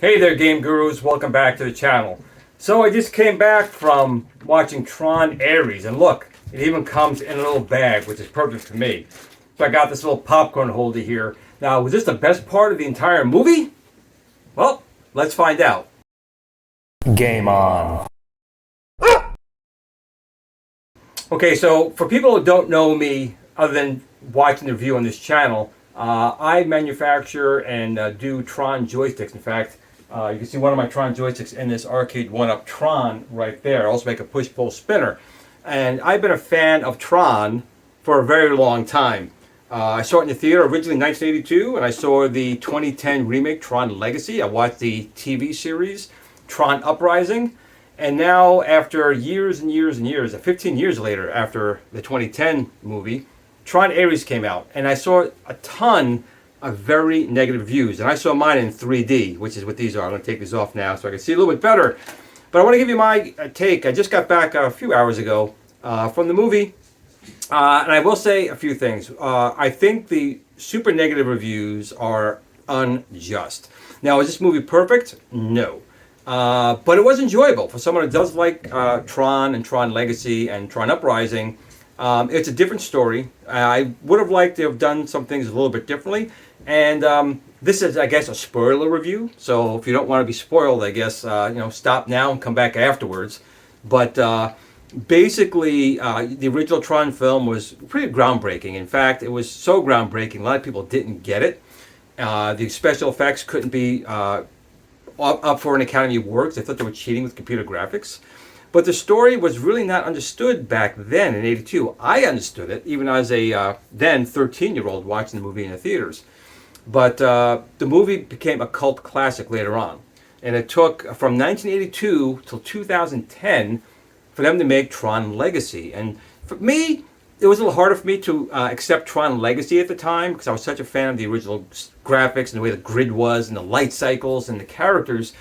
Hey there, game gurus. Welcome back to the channel. So I just came back from watching TRON Aries, and look, it even comes in a little bag, which is perfect for me. So I got this little popcorn holder here. Now, was this the best part of the entire movie? Well, let's find out. Game on. Okay, so for people who don't know me, other than watching the review on this channel, I manufacture and do TRON joysticks. In fact, you can see one of my TRON joysticks in this arcade 1-up TRON right there. I also make a push-pull spinner. And I've been a fan of TRON for a very long time. I saw it in the theater originally in 1982, and I saw the 2010 remake TRON Legacy. I watched the TV series TRON Uprising. And now, after years and years and years, 15 years later, after the 2010 movie, TRON Aries came out. And I saw a ton of very negative reviews. And I saw mine in 3D, which is what these are. I'm going to take these off now so I can see a little bit better. But I want to give you my take. I just got back a few hours ago from the movie. And I will say a few things. I think the super negative reviews are unjust. Now, is this movie perfect? No. But it was enjoyable. For someone who does like TRON and TRON Legacy and TRON Uprising, it's a different story. I would have liked to have done some things a little bit differently. And this is, I guess, a spoiler review. So if you don't want to be spoiled, I guess, stop now and come back afterwards. But basically, the original TRON film was pretty groundbreaking. In fact, it was so groundbreaking, a lot of people didn't get it. The special effects couldn't be up for an Academy Award. They thought they were cheating with computer graphics. But the story was really not understood back then in '82. I understood it, even as a then 13-year-old watching the movie in the theaters. But the movie became a cult classic later on. And it took from 1982 till 2010 for them to make TRON Legacy. And for me, it was a little harder for me to accept TRON Legacy at the time because I was such a fan of the original graphics and the way the grid was and the light cycles and the characters.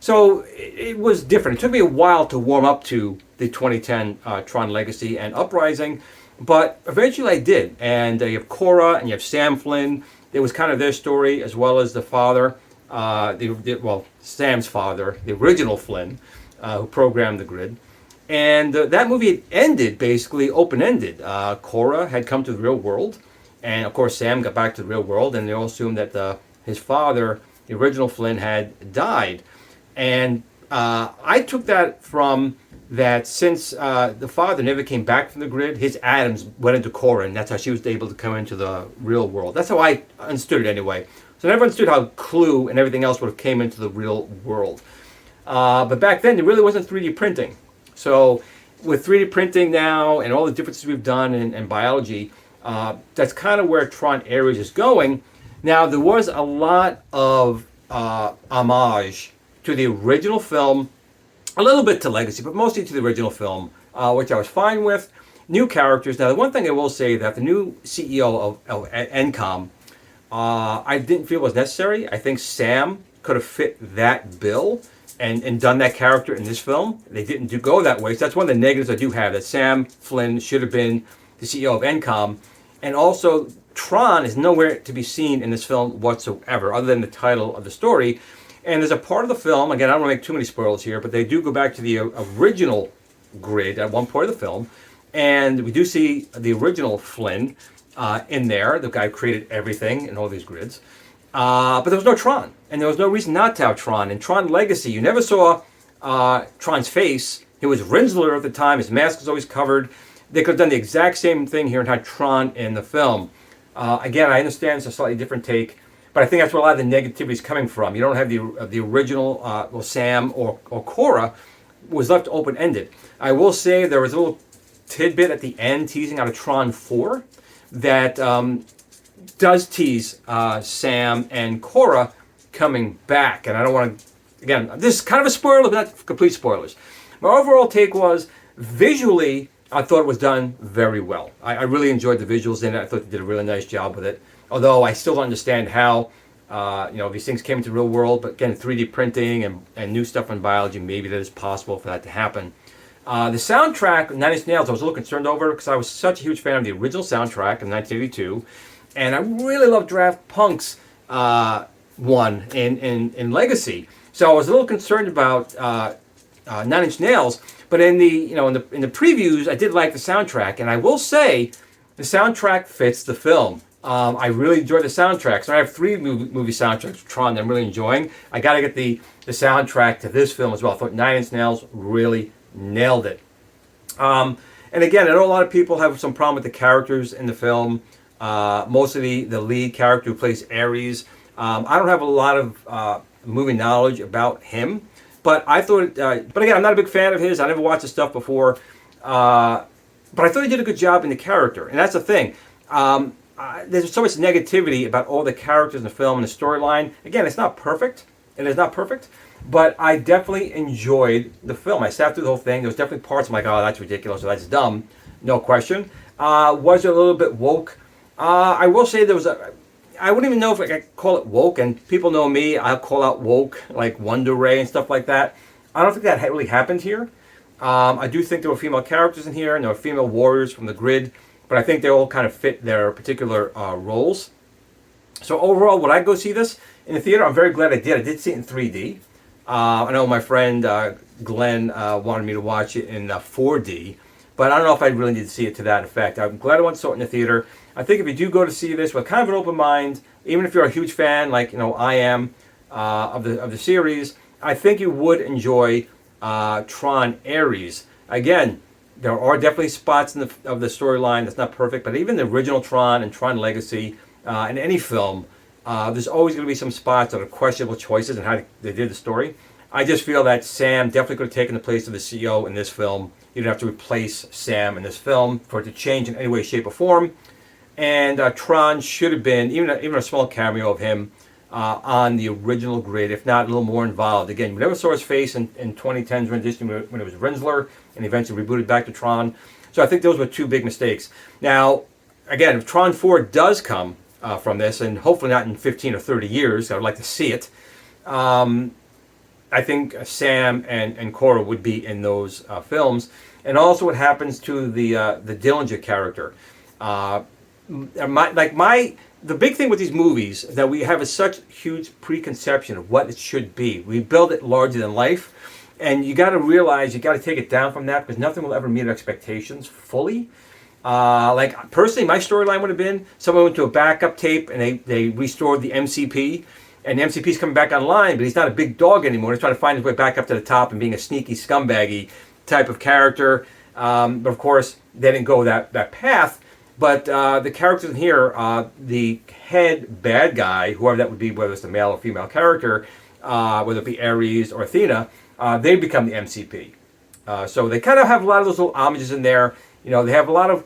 So it was different. It took me a while to warm up to the 2010 TRON Legacy and Uprising, but eventually I did. And you have Korra and you have Sam Flynn. It was kind of their story, as well as the father, Sam's father, the original Flynn, who programmed the grid. And that movie ended basically open-ended. Korra had come to the real world, and of course Sam got back to the real world, and they all assumed that his father, the original Flynn, had died. And I took that from that since the father never came back from the grid, his atoms went into Korra, and that's how she was able to come into the real world. That's how I understood it anyway. So I never understood how Clue and everything else would have came into the real world. But back then, there really wasn't 3D printing. So with 3D printing now and all the differences we've done in biology, that's kind of where TRON Aries is going. Now, there was a lot of homage to the original film, a little bit to Legacy, but mostly to the original film, which I was fine with. New characters. Now, the one thing I will say that the new CEO of NCOM, I didn't feel was necessary. I think Sam could have fit that bill and done that character in this film. They didn't go that way. So that's one of the negatives I do have, that Sam Flynn should have been the CEO of NCOM. And also, TRON is nowhere to be seen in this film whatsoever, other than the title of the story. And there's a part of the film, again, I don't want to make too many spoilers here, but they do go back to the original grid at one point of the film. And we do see the original Flynn in there, the guy who created everything in all these grids. But there was no TRON, and there was no reason not to have TRON. In TRON Legacy, you never saw TRON's face. He was Rinsler at the time. His mask was always covered. They could have done the exact same thing here and had TRON in the film. Again, I understand it's a slightly different take, but I think that's where a lot of the negativity is coming from. You don't have the original Sam or Korra was left open-ended. I will say there was a little tidbit at the end teasing out of TRON 4 that does tease Sam and Korra coming back. And I don't want to, again, this is kind of a spoiler, but not complete spoilers. My overall take was, visually, I thought it was done very well. I really enjoyed the visuals in it. I thought they did a really nice job with it. Although I still don't understand how these things came into the real world. But again, 3D printing and new stuff in biology, maybe that is possible for that to happen. The soundtrack, Nine Inch Nails, I was a little concerned over because I was such a huge fan of the original soundtrack in 1982. And I really love Daft Punk's one in Legacy. So I was a little concerned about Nine Inch Nails, but in the previews, I did like the soundtrack, and I will say the soundtrack fits the film. I really enjoyed the soundtrack. So I have three movie soundtracks for Tron that I'm really enjoying. I got to get the soundtrack to this film as well. I thought Nine Inch Nails really nailed it. And again, I know a lot of people have some problem with the characters in the film. Mostly the lead character who plays Aries. I don't have a lot of movie knowledge about him, but I thought. But again, I'm not a big fan of his. I never watched his stuff before, but I thought he did a good job in the character, and that's the thing. There's so much negativity about all the characters in the film and the storyline. Again, it's not perfect, and it's not perfect, but I definitely enjoyed the film. I sat through the whole thing. There was definitely parts I'm like, oh, that's ridiculous, or that's dumb, no question. Was it a little bit woke? I will say there was I wouldn't even know if I could call it woke, and people know me, I'll call out woke, like Wonder Ray and stuff like that. I don't think that really happened here. I do think there were female characters in here, and there were female warriors from the grid, but I think they all kind of fit their particular roles. So overall, would I go see this in the theater? I'm very glad I did. I did see it in 3D. I know my friend Glenn wanted me to watch it in 4D, but I don't know if I really need to see it to that effect. I'm glad I went and saw it in the theater. I think if you do go to see this with kind of an open mind, even if you're a huge fan, like I am of the series, I think you would enjoy TRON Aries. Again, there are definitely spots in of the storyline that's not perfect, but even the original Tron and Tron Legacy, in any film, there's always going to be some spots that are questionable choices and how they did the story. I just feel that Sam definitely could have taken the place of the CEO in this film. You don't have to replace Sam in this film for it to change in any way, shape, or form. And Tron should have been, even a small cameo of him on the original grid, if not a little more involved. Again, we never saw his face in 2010's rendition when it was Rinsler, and eventually rebooted back to Tron. So I think those were two big mistakes. Now, again, if Tron 4 does come from this, and hopefully not in 15 or 30 years, I would like to see it, I think Sam and Cora would be in those films. And also what happens to the Dillinger character. The big thing with these movies is that we have such huge preconception of what it should be. We build it larger than life, and you got to realize you got to take it down from that because nothing will ever meet expectations fully. Like personally, my storyline would have been someone went to a backup tape and they restored the MCP, and the MCP's coming back online, but he's not a big dog anymore. He's trying to find his way back up to the top and being a sneaky scumbaggy type of character. But of course, they didn't go that path. But the characters in here, the head bad guy, whoever that would be, whether it's the male or female character, whether it be Ares or Athena, they become the MCP. So they kind of have a lot of those little homages in there. They have a lot of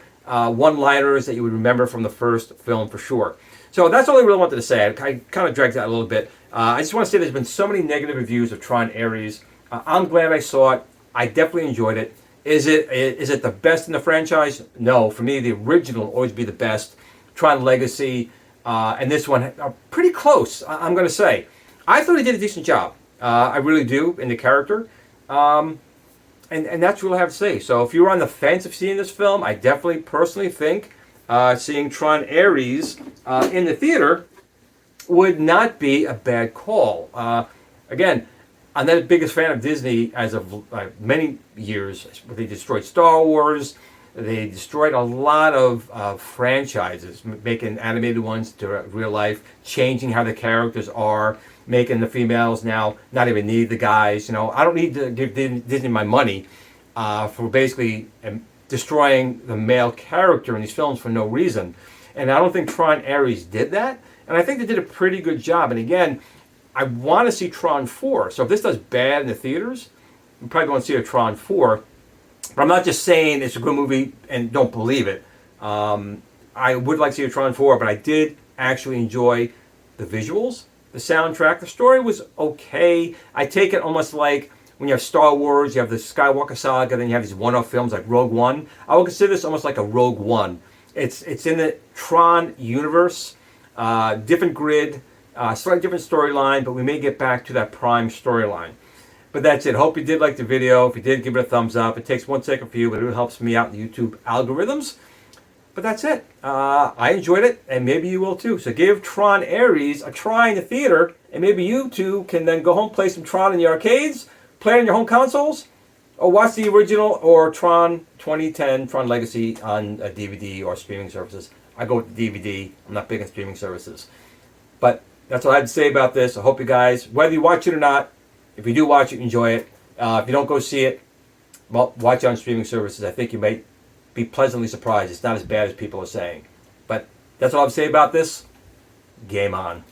one-liners that you would remember from the first film for sure. So that's all I really wanted to say. I kind of dragged that a little bit. I just want to say there's been so many negative reviews of TRON Aries. I'm glad I saw it. I definitely enjoyed it. Is it the best in the franchise? No. For me, the original will always be the best. Tron Legacy and this one are pretty close, I'm going to say. I thought he did a decent job. I really do, in the character. And that's what I have to say. So if you're on the fence of seeing this film, I definitely personally think seeing TRON Aries in the theater would not be a bad call. Again, I'm not the biggest fan of Disney as of many years. They destroyed Star Wars. They destroyed a lot of franchises, making animated ones to real life, changing how the characters are, making the females now not even need the guys. I don't need to give Disney my money for basically destroying the male character in these films for no reason. And I don't think TRON Aries did that. And I think they did a pretty good job. And again, I want to see TRON 4. So if this does bad in the theaters, I'm probably going to see a TRON 4. But I'm not just saying it's a good movie and don't believe it. I would like to see a TRON 4, but I did actually enjoy the visuals, the soundtrack. The story was okay. I take it almost like when you have Star Wars, you have the Skywalker saga, then you have these one-off films like Rogue One. I would consider this almost like a Rogue One. It's in the TRON universe, different grid, slightly different storyline, but we may get back to that prime storyline. But that's it. Hope you did like the video. If you did, give it a thumbs up. It takes 1 second for you, but it really helps me out in the YouTube algorithms. But that's it. I enjoyed it, and maybe you will too. So give Tron Aries a try in the theater, and maybe you too can then go home, play some Tron in the arcades, play it on your home consoles, or watch the original or Tron 2010, Tron Legacy on a DVD or streaming services. I go with the DVD. I'm not big on streaming services. But that's what I had to say about this. I hope you guys, whether you watch it or not, if you do watch it, enjoy it. If you don't go see it, well, watch it on streaming services. I think you may be pleasantly surprised. It's not as bad as people are saying. But that's all I have to say about this. Game on.